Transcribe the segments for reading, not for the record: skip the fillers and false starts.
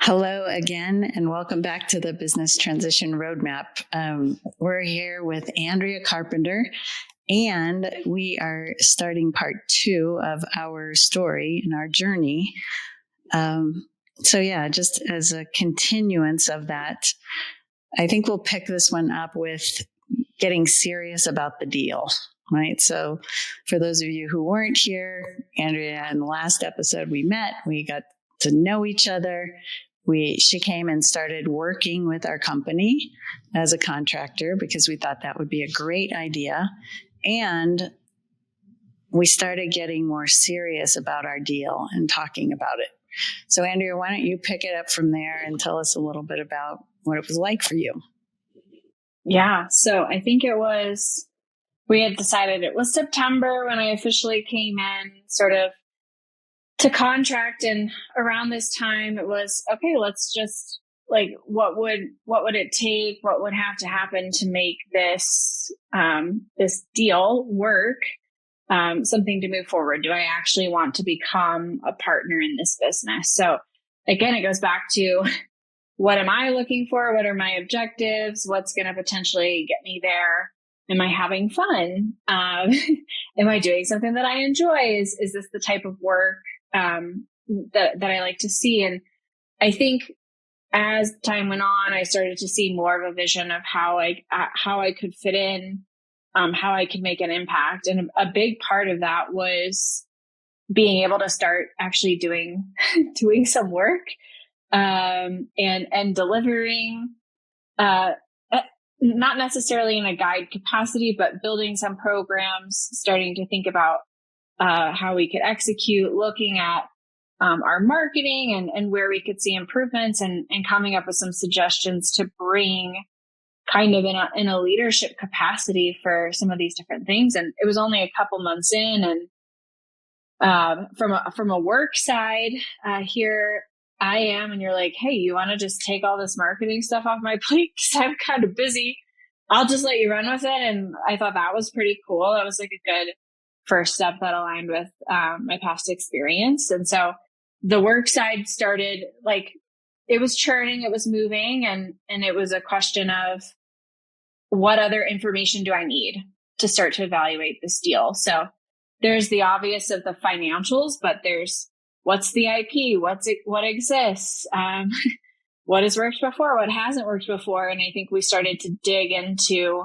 Hello again, and welcome back to the Business Transition Roadmap. We're here with Andrea Carpenter, and we are starting part 2 of our story and our journey. Just as a continuance of that, I think we'll pick this one up with getting serious about the deal, right? So for those of you who weren't here, Andrea, in the last episode we met, we got to know each other. She came and started working with our company as a contractor because we thought that would be a great idea. And we started getting more serious about our deal and talking about it. So Andrea, why don't you pick it up from there and tell us a little bit about what it was like for you? Yeah. So I think we had decided it was September when I officially came in sort of to contract. And around this time it was, okay, let's just what would it take? What would have to happen to make this deal work? Something to move forward. Do I actually want to become a partner in this business? So again, it goes back to what am I looking for? What are my objectives? What's going to potentially get me there? Am I having fun? Am I doing something that I enjoy? Is this the type of work that I like to see? And I think as time went on, I started to see more of a vision of how I could fit in, how I could make an impact. And a big part of that was being able to start actually doing some work, and delivering, not necessarily in a guide capacity, but building some programs, starting to think about how we could execute, looking at our marketing and where we could see improvements, and coming up with some suggestions to bring kind of in a leadership capacity for some of these different things. And it was only a couple months in, and from a work side, here I am, and you're like, hey, you want to just take all this marketing stuff off my plate because I'm kind of busy. I'll just let you run with it. And I thought that was pretty cool. That was like a good first step that aligned with my past experience. And so the work side started, it was churning, it was moving, and it was a question of what other information do I need to start to evaluate this deal? So there's the obvious of the financials, but there's what's the IP, what exists, what has worked before, what hasn't worked before. And I think we started to dig into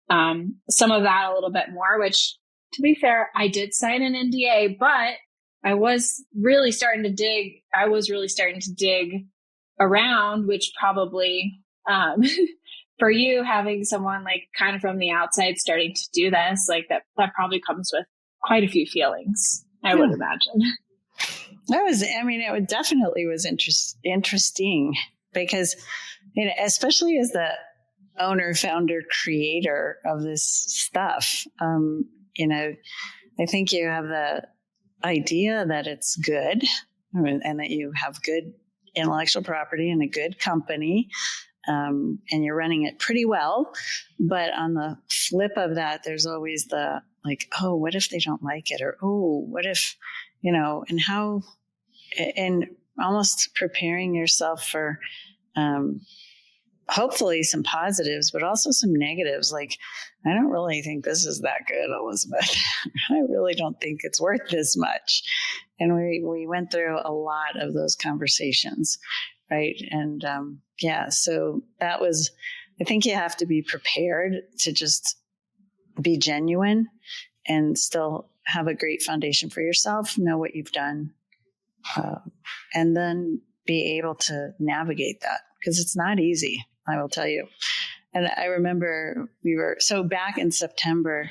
some of that a little bit more, which, to be fair, I did sign an NDA, but I was really starting to dig around, which probably, for you, having someone kind of from the outside starting to do this, that probably comes with quite a few feelings, I would imagine. It definitely was interesting because, especially as the owner, founder, creator of this stuff, I think you have the idea that it's good, and that you have good intellectual property and a good company, and you're running it pretty well. But on the flip of that, there's always the oh, what if they don't like it? Or, oh, what if, and how, and almost preparing yourself for hopefully some positives, but also some negatives. I don't really think this is that good, Elizabeth. I really don't think it's worth this much. And we went through a lot of those conversations, right? And so that was, I think you have to be prepared to just be genuine and still have a great foundation for yourself, know what you've done, and then be able to navigate that, because it's not easy, I will tell you. And I remember back in September,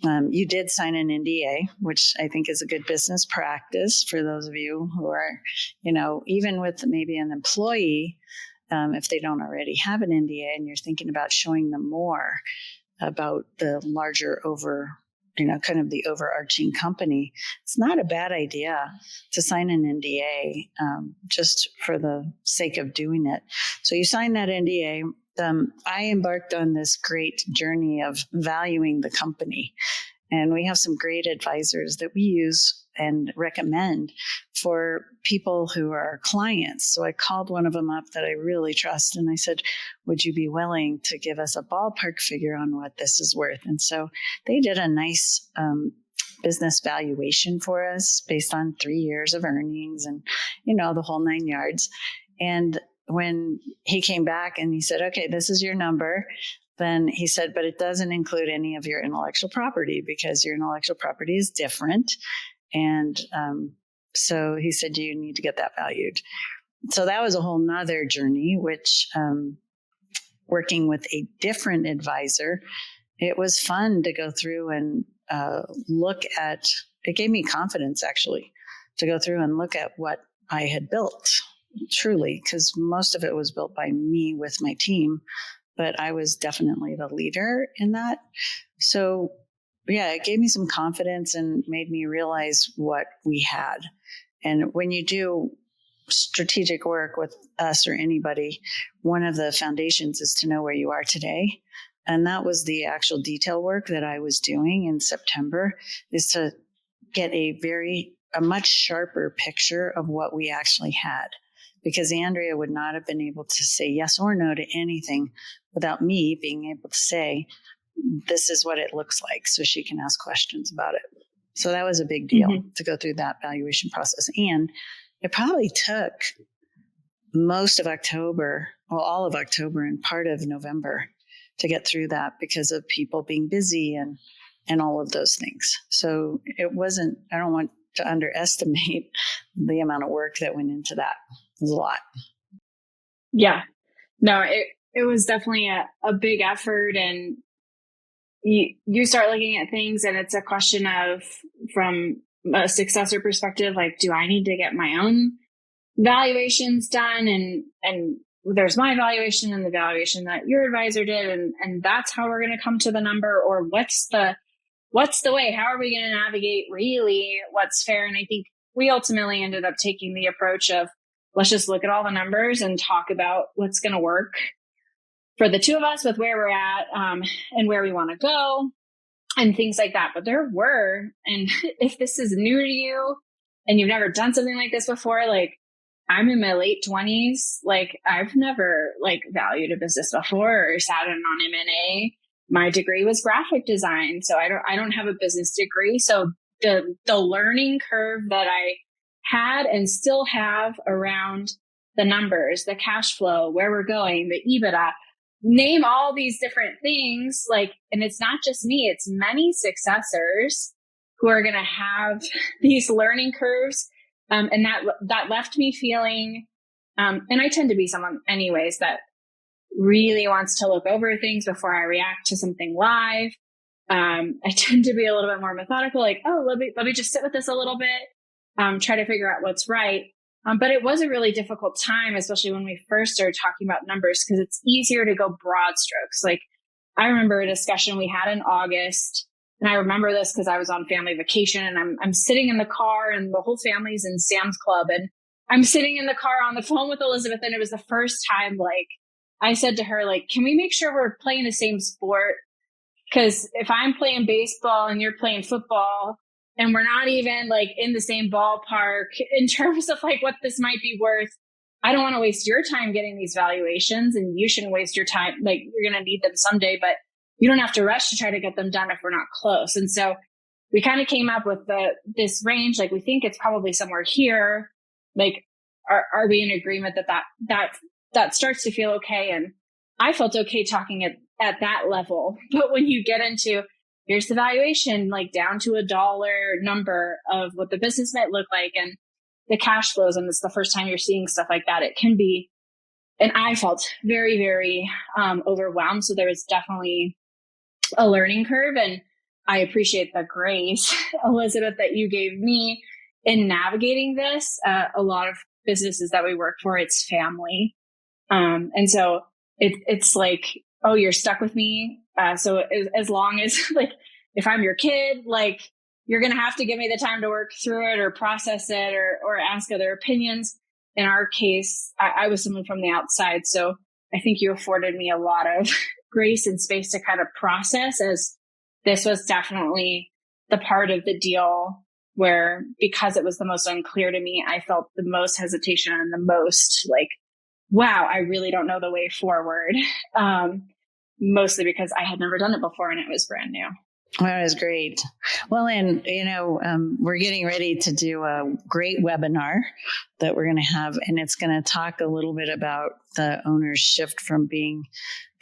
you did sign an NDA, which I think is a good business practice for those of you who are, even with maybe an employee, if they don't already have an NDA and you're thinking about showing them more about the larger kind of the overarching company, it's not a bad idea to sign an NDA just for the sake of doing it. So you sign that NDA. I embarked on this great journey of valuing the company. And we have some great advisors that we use and recommend for people who are clients. So I called one of them up that I really trust, and I said, would you be willing to give us a ballpark figure on what this is worth? And so they did a nice business valuation for us based on 3 years of earnings and, the whole 9 yards. And when he came back and he said, okay, this is your number, then he said, but it doesn't include any of your intellectual property because your intellectual property is different. And so he said, you need to get that valued. So that was a whole nother journey, which working with a different advisor, it was fun to go through and look at, it gave me confidence actually to go through and look at what I had built truly, because most of it was built by me with my team, but I was definitely the leader in that. So yeah, it gave me some confidence and made me realize what we had. And when you do strategic work with us or anybody, one of the foundations is to know where you are today. And that was the actual detail work that I was doing in September, is to get a much sharper picture of what we actually had. Because Andrea would not have been able to say yes or no to anything without me being able to say, this is what it looks like, so she can ask questions about it. So that was a big deal to go through that valuation process. And it probably took most of October, well, all of October and part of November to get through that because of people being busy and all of those things. So it wasn't, I don't want to underestimate the amount of work that went into that. It was a lot. Yeah. No, it was definitely a big effort, and you start looking at things and it's a question of, from a successor perspective, like, do I need to get my own valuations done? And there's my valuation and the valuation that your advisor did. And that's how we're going to come to the number, or what's the way, how are we going to navigate really what's fair? And I think we ultimately ended up taking the approach of, let's just look at all the numbers and talk about what's going to work for the two of us with where we're at, and where we want to go and things like that. But there were, and if this is new to you and you've never done something like this before, like, I'm in my late 20s. Like, I've never valued a business before or sat in on M&A. My degree was graphic design, so I don't have a business degree. So the learning curve that I had and still have around the numbers, the cash flow, where we're going, the EBITDA, name all these different things, and it's not just me, it's many successors who are going to have these learning curves. And that left me feeling, and I tend to be someone anyways that really wants to look over things before I react to something live. I tend to be a little bit more methodical, let me just sit with this a little bit, try to figure out what's right. But it was a really difficult time, especially when we first started talking about numbers, because it's easier to go broad strokes. I remember a discussion we had in August, and I remember this because I was on family vacation, and I'm sitting in the car, and the whole family's in Sam's Club, and I'm sitting in the car on the phone with Elizabeth, and it was the first time, I said to her, can we make sure we're playing the same sport? Because if I'm playing baseball and you're playing football, and we're not even in the same ballpark in terms of what this might be worth, I don't want to waste your time getting these valuations, and you shouldn't waste your time. You're going to need them someday, but you don't have to rush to try to get them done if we're not close. And so we kind of came up with this range. We think it's probably somewhere here. Are we in agreement that starts to feel okay? And I felt okay talking at that level. But when you get into, here's the valuation, down to a dollar number of what the business might look like and the cash flows, and it's the first time you're seeing stuff like that, it can be, and I felt very, very overwhelmed. So there was definitely a learning curve, and I appreciate the grace, Elizabeth, that you gave me in navigating this. A lot of businesses that we work for, it's family. And so it's oh, you're stuck with me. So as long as if I'm your kid, you're going to have to give me the time to work through it or process it or ask other opinions. In our case, I was someone from the outside. So I think you afforded me a lot of grace and space to kind of process, as this was definitely the part of the deal where because it was the most unclear to me, I felt the most hesitation and the most like, wow, I really don't know the way forward. Mostly because I had never done it before and it was brand new. That was great. Well, and, we're getting ready to do a great webinar that we're going to have, and it's going to talk a little bit about the owner's shift from being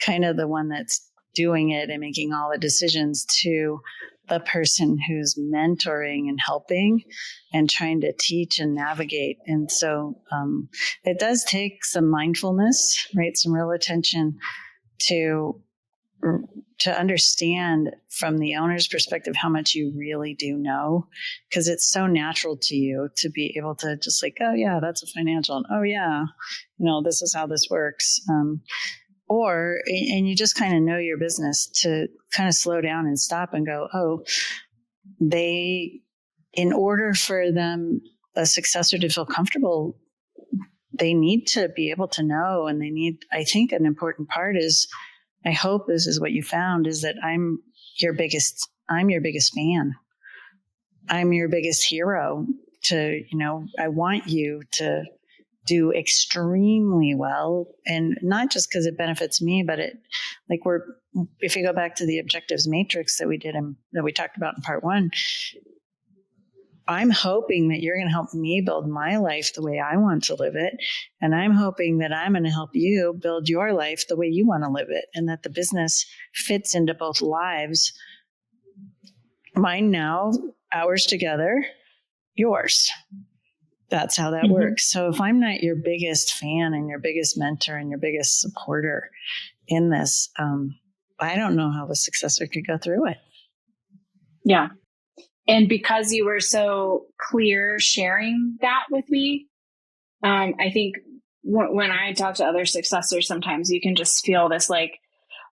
kind of the one that's doing it and making all the decisions to the person who's mentoring and helping and trying to teach and navigate. And so it does take some mindfulness, right? Some real attention to understand from the owner's perspective how much you really do know, because it's so natural to you to be able to just like, oh yeah, that's a financial, and oh yeah, this is how this works. And you just kind of know your business to kind of slow down and stop and go, oh, in order for them, a successor, to feel comfortable, they need to be able to know, and I think an important part is, I hope this is what you found, is that I'm your biggest fan. I'm your biggest hero I want you to do extremely well, and not just because it benefits me, but if you go back to the objectives matrix that we did and that we talked about in part 1, I'm hoping that you're going to help me build my life the way I want to live it. And I'm hoping that I'm going to help you build your life the way you want to live it, and that the business fits into both lives. Mine now, ours together, yours. That's how that works. So if I'm not your biggest fan and your biggest mentor and your biggest supporter in this, I don't know how the successor could go through it. Yeah. And because you were so clear sharing that with me, I think when I talk to other successors, sometimes you can just feel this like,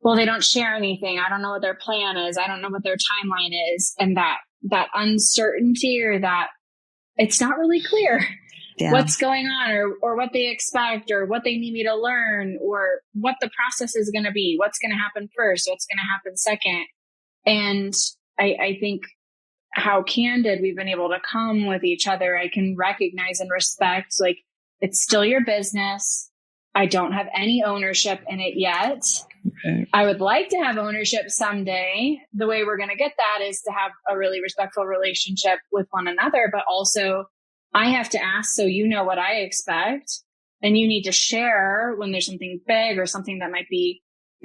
well, they don't share anything. I don't know what their plan is. I don't know what their timeline is. And that uncertainty, or that it's not really clear what's going on, or what they expect, or what they need me to learn, or what the process is going to be, what's going to happen first, what's going to happen second. And I think how candid we've been able to come with each other, I can recognize and respect, like, it's still your business. I don't have any ownership in it yet. Okay. I would like to have ownership someday. The way we're going to get that is to have a really respectful relationship with one another, but also I have to ask, so you know what I expect, and you need to share when there's something big or something that might be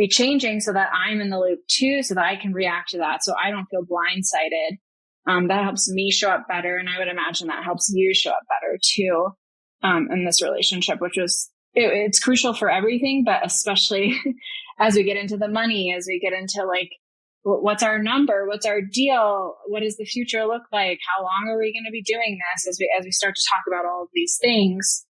changing, so that I'm in the loop too, so that I can react to that, so I don't feel blindsided. That helps me show up better. And I would imagine that helps you show up better too, in this relationship, which was, it's crucial for everything, but especially as we get into the money, as we get into like, what's our number? What's our deal? What does the future look like? How long are we going to be doing this? As we start to talk about all of these things,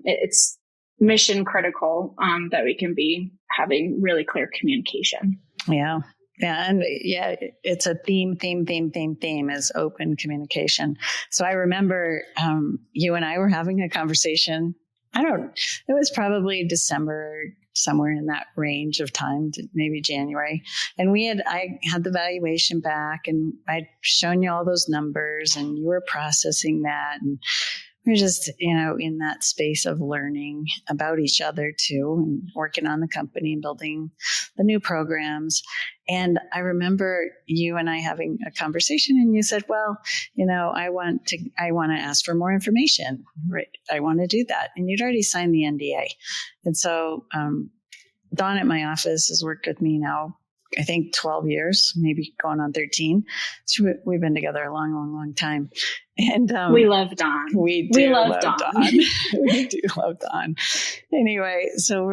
it's mission critical, that we can be having really clear communication. Yeah. Yeah. And yeah, it's a theme is open communication. So I remember you and I were having a conversation. It was probably December, somewhere in that range of time, maybe January. And I had the valuation back, and I'd shown you all those numbers, and you were processing that. And we were just, in that space of learning about each other too, and working on the company and building the new programs. And I remember you and I having a conversation, and you said, well, I want to ask for more information, right? I want to do that. And you'd already signed the NDA. And so, Dawn at my office has worked with me now, I think 12 years, maybe going on 13. So we've been together a long, long, long time. And we love Dawn. We love Dawn. We do love Dawn. Anyway, so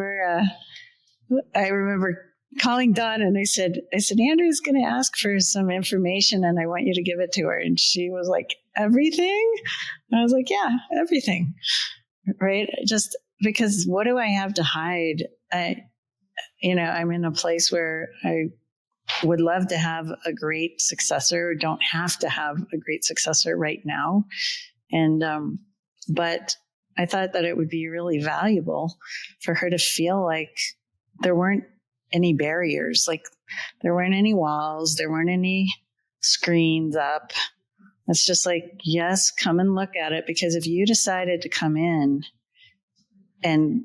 I remember calling Dawn, and I said, Andrea's going to ask for some information, and I want you to give it to her. And she was like, everything? And I was like, yeah, everything. Right? Just because what do I have to hide? I'm in a place where I would love to have a great successor. Don't have to have a great successor right now. And, but I thought that it would be really valuable for her to feel like there weren't any barriers, like there weren't any walls, there weren't any screens up. It's just like, yes, come and look at it, because if you decided to come in and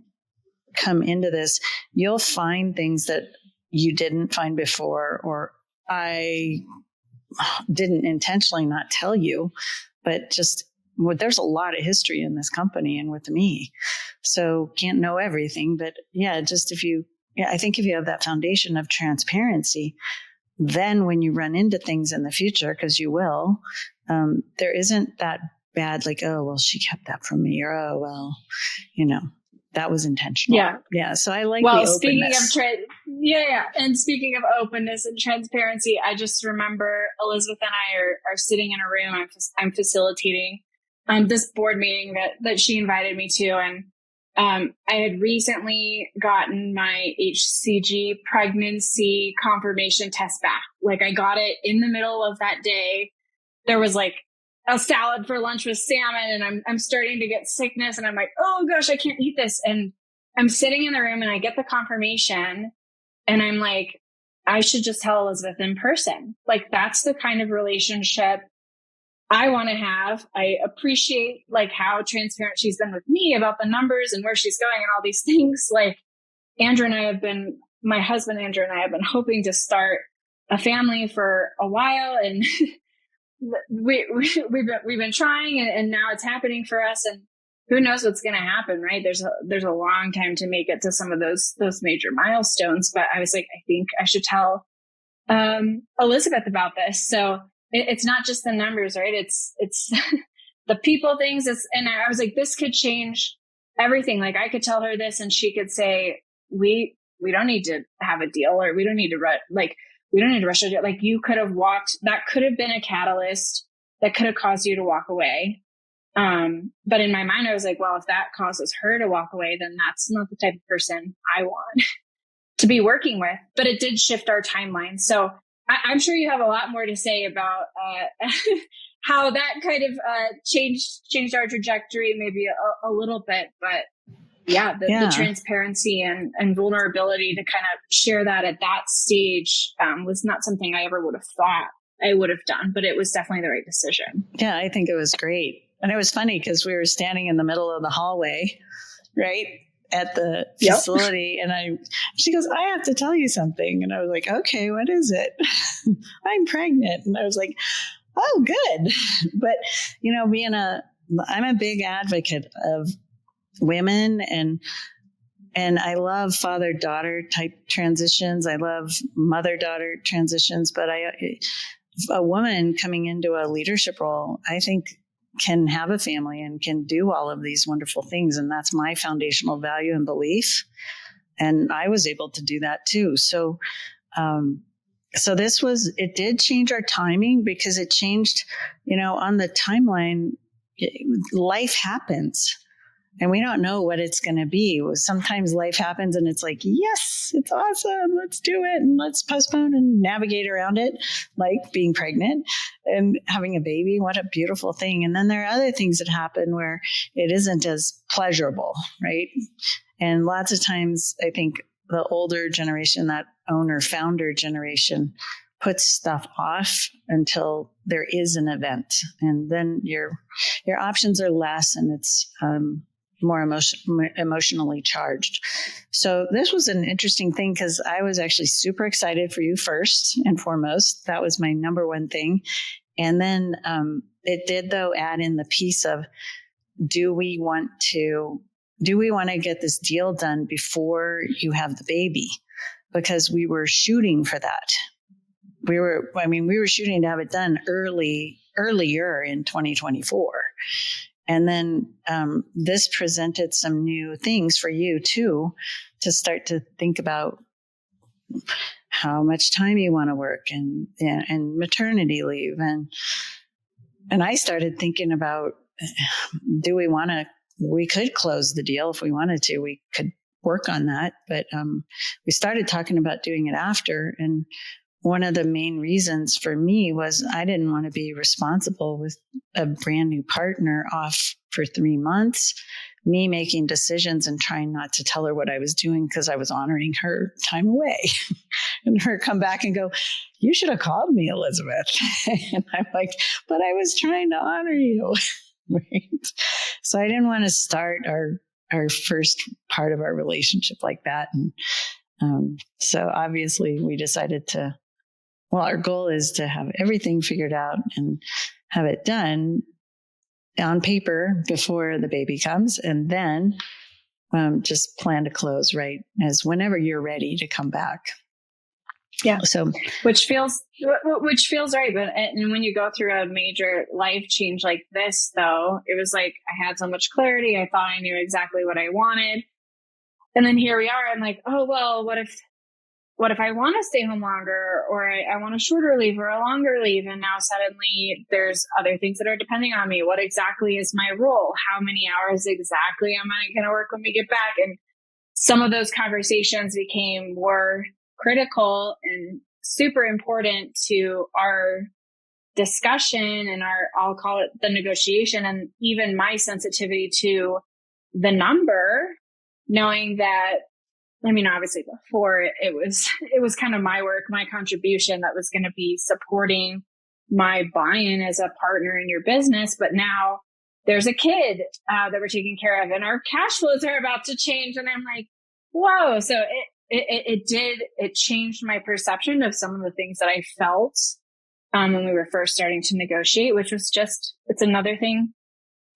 come into this, you'll find things that you didn't find before, or I didn't intentionally not tell you, but just there's a lot of history in this company and with me. So can't know everything, but yeah, just I think if you have that foundation of transparency, then when you run into things in the future, because you will, there isn't that bad, like, oh, well, she kept that from me, or, oh, well, that was intentional. Yeah. Yeah. So I like the openness. And speaking of openness and transparency, I just remember Elizabeth and I are sitting in a room. I'm facilitating this board meeting that she invited me to. And I had recently gotten my HCG pregnancy confirmation test back. Like, I got it in the middle of that day. There was like a salad for lunch with salmon, and I'm starting to get sickness, and I'm like, oh gosh, I can't eat this. And I'm sitting in the room and I get the confirmation, and I'm like, I should just tell Elizabeth in person. Like, that's the kind of relationship I want to have. I appreciate like how transparent she's been with me about the numbers and where she's going and all these things. Like, my husband Andrew and I have been hoping to start a family for a while, and we've been trying, and now it's happening for us, and who knows what's going to happen, right? There's a long time to make it to some of those major milestones. But I was like, I think I should tell Elizabeth about this. So it's not just the numbers, right? It's the people things. And I was like, this could change everything. Like, I could tell her this, and she could say, we don't need to have a deal, or we don't need to we don't need to rush it. Like, you could have walked, that could have been a catalyst that could have caused you to walk away. But in my mind, I was like, well, if that causes her to walk away, then that's not the type of person I want to be working with. But it did shift our timeline. So I'm sure you have a lot more to say about how that kind of changed our trajectory, maybe a little bit. But the transparency and vulnerability to kind of share that at that stage was not something I ever would have thought I would have done, but it was definitely the right decision. Yeah, I think it was great. And it was funny because we were standing in the middle of the hallway, right, at the facility. And she goes, I have to tell you something. And I was like, okay, what is it? I'm pregnant. And I was like, oh, good. But, I'm a big advocate of women, and I love father-daughter type transitions. I love mother-daughter transitions, but a woman coming into a leadership role, I think, can have a family and can do all of these wonderful things. And that's my foundational value and belief. And I was able to do that too. So, it did change our timing, because it changed, on the timeline, life happens. And we don't know what it's going to be. Sometimes life happens and it's like, yes, it's awesome. Let's do it. And let's postpone and navigate around it, like being pregnant and having a baby. What a beautiful thing. And then there are other things that happen where it isn't as pleasurable, right? And lots of times, I think the older generation, that owner-founder generation, puts stuff off until there is an event. And then your options are less, and it's more emotionally charged. So this was an interesting thing, because I was actually super excited for you first and foremost. That was my number one thing. And then it did, though, add in the piece of, do we want to get this deal done before you have the baby? Because we were shooting for that. We were shooting to have it done earlier in 2024. And then this presented some new things for you too, to start to think about how much time you want to work and maternity leave. And I started thinking about, we could close the deal if we wanted to, we could work on that. But we started talking about doing it after. And one of the main reasons for me was I didn't want to be responsible with a brand new partner off for 3 months, me making decisions and trying not to tell her what I was doing, because I was honoring her time away. and her come back and go, you should have called me, Elizabeth. And I'm like, but I was trying to honor you. Right. So I didn't want to start our first part of our relationship like that. And so obviously we decided our goal is to have everything figured out and have it done on paper before the baby comes, and then just plan to close right as whenever you're ready to come back. Yeah. So, which feels right. But and when you go through a major life change like this, though, it was like I had so much clarity. I thought I knew exactly what I wanted. And then here we are. I'm like, oh, well, what if I want to stay home longer, or I want a shorter leave or a longer leave? And now suddenly there's other things that are depending on me. What exactly is my role? How many hours exactly am I going to work when we get back? And some of those conversations became more critical and super important to our discussion and I'll call it the negotiation, and even my sensitivity to the number, knowing that, I mean, obviously before it was kind of my work, my contribution that was going to be supporting my buy-in as a partner in your business. But now there's a kid that we're taking care of and our cash flows are about to change. And I'm like, whoa. So it changed my perception of some of the things that I felt when we were first starting to negotiate, which was just, it's another thing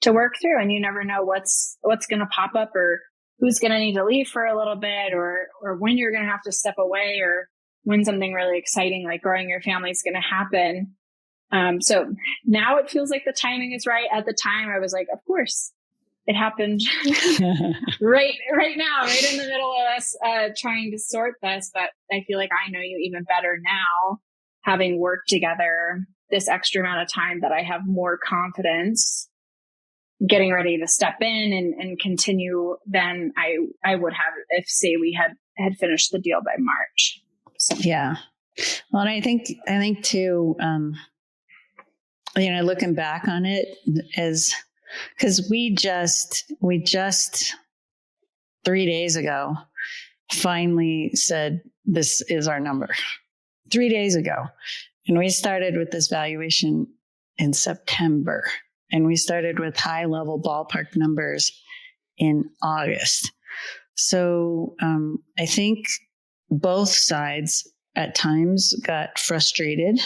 to work through. And you never know what's going to pop up, or who's going to need to leave for a little bit, or when you're going to have to step away, or when something really exciting like growing your family is going to happen. So now it feels like the timing is right. At the time I was like, of course it happened right now, right in the middle of us trying to sort this. But I feel like I know you even better now, having worked together this extra amount of time, that I have more confidence getting ready to step in and continue than I would have if, say, we had finished the deal by March. So. Yeah. Well, and I think too, looking back on it, as because we just 3 days ago finally said, this is our number. 3 days ago. And we started with this valuation in September. And we started with high level ballpark numbers in August. So I think both sides at times got frustrated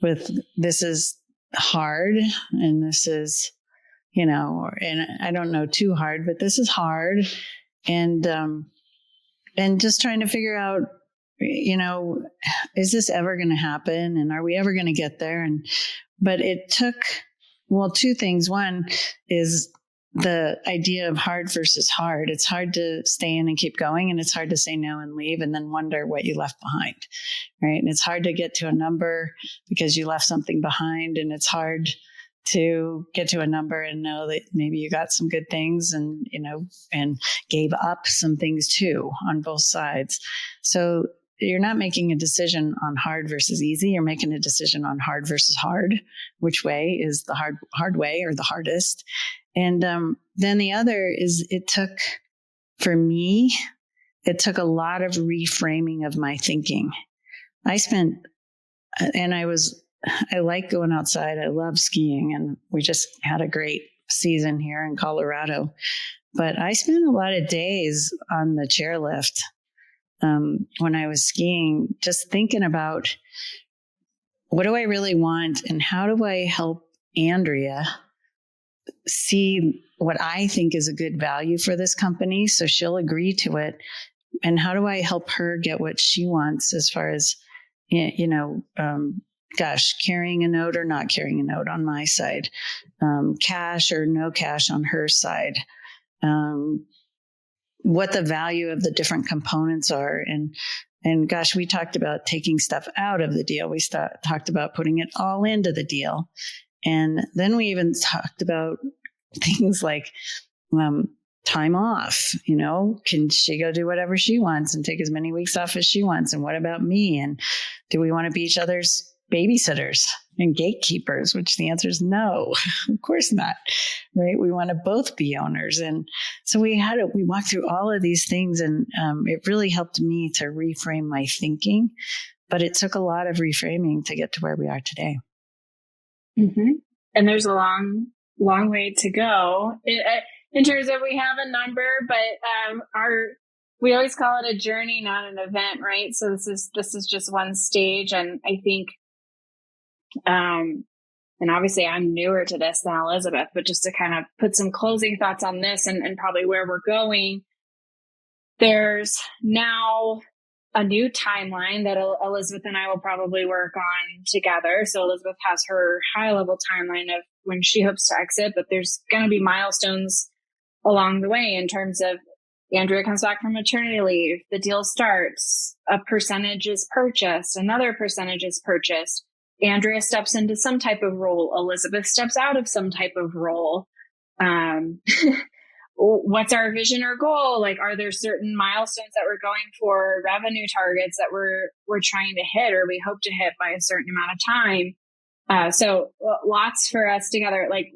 with, this is hard, and this is, and I don't know too hard, but this is hard. And just trying to figure out, is this ever going to happen? And are we ever going to get there? But it took, two things. One is the idea of hard versus hard. It's hard to stay in and keep going, and it's hard to say no and leave and then wonder what you left behind, right? And it's hard to get to a number because you left something behind, and it's hard to get to a number and know that maybe you got some good things and gave up some things too on both sides. So you're not making a decision on hard versus easy. You're making a decision on hard versus hard. Which way is the hard way, or the hardest? And then the other is, it took a lot of reframing of my thinking. I like going outside. I love skiing, and we just had a great season here in Colorado. But I spent a lot of days on the chairlift when I was skiing, just thinking about, what do I really want, and how do I help Andrea see what I think is a good value for this company so she'll agree to it, and how do I help her get what she wants as far as, carrying a note or not carrying a note on my side, cash or no cash on her side, what the value of the different components are. And gosh, we talked about taking stuff out of the deal. We talked about putting it all into the deal. And then we even talked about things like time off. Can she go do whatever she wants and take as many weeks off as she wants? And what about me? And do we want to be each other's babysitters? and gatekeepers, which the answer is no, of course not, right? We want to both be owners. And so we walked through all of these things, and it really helped me to reframe my thinking, but it took a lot of reframing to get to where we are today. Mm-hmm. And there's a long way to go in terms of we have a number, but we always call it a journey, not an event, right? So this is just one stage. And I think, and obviously I'm newer to this than Elizabeth, but just to kind of put some closing thoughts on this and probably where we're going, there's now a new timeline that Elizabeth and I will probably work on together. So Elizabeth has her high level timeline of when she hopes to exit, but there's going to be milestones along the way in terms of Andrea comes back from maternity leave, the deal starts, a percentage is purchased, another percentage is purchased. Andrea steps into some type of role. Elizabeth steps out of some type of role. What's our vision or goal? Like, are there certain milestones that we're going for, revenue targets that we're trying to hit or we hope to hit by a certain amount of time? So lots for us together. Like,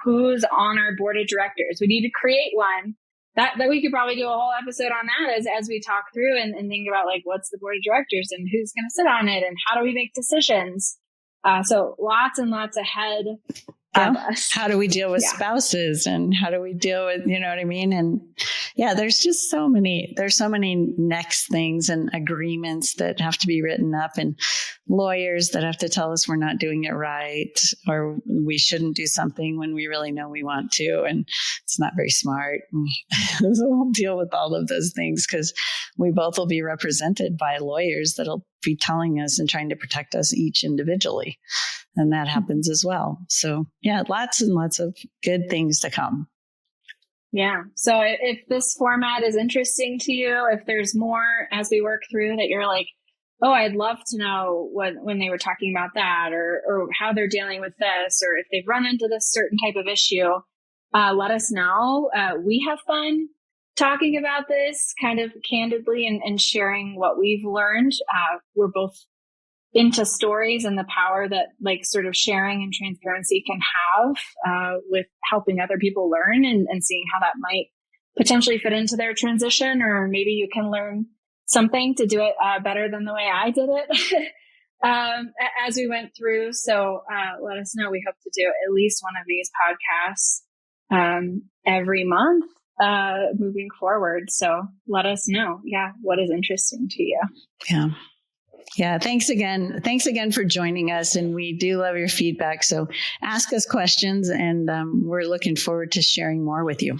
who's on our board of directors? We need to create one. That we could probably do a whole episode on that as we talk through and think about like what's the board of directors and who's going to sit on it and how do we make decisions. So lots and lots ahead of us. How do we deal with spouses and how do we deal with, you know what I mean? And there's just so many next things and agreements that have to be written up and lawyers that have to tell us we're not doing it right or we shouldn't do something when we really know we want to and it's not very smart. So we'll deal with all of those things because we both will be represented by lawyers that'll be telling us and trying to protect us each individually. And that happens as well. So lots and lots of good things to come. Yeah. So if this format is interesting to you, if there's more as we work through that you're like, oh, I'd love to know when they were talking about that or how they're dealing with this, or if they've run into this certain type of issue, let us know. We have fun talking about this kind of candidly and sharing what we've learned. We're both into stories and the power that like sort of sharing and transparency can have with helping other people learn and seeing how that might potentially fit into their transition, or maybe you can learn something to do it better than the way I did it as we went through. So let us know. We hope to do at least one of these podcasts every month moving forward. So let us know. What is interesting to you. Yeah. Thanks again. Thanks again for joining us. And we do love your feedback. So ask us questions and we're looking forward to sharing more with you.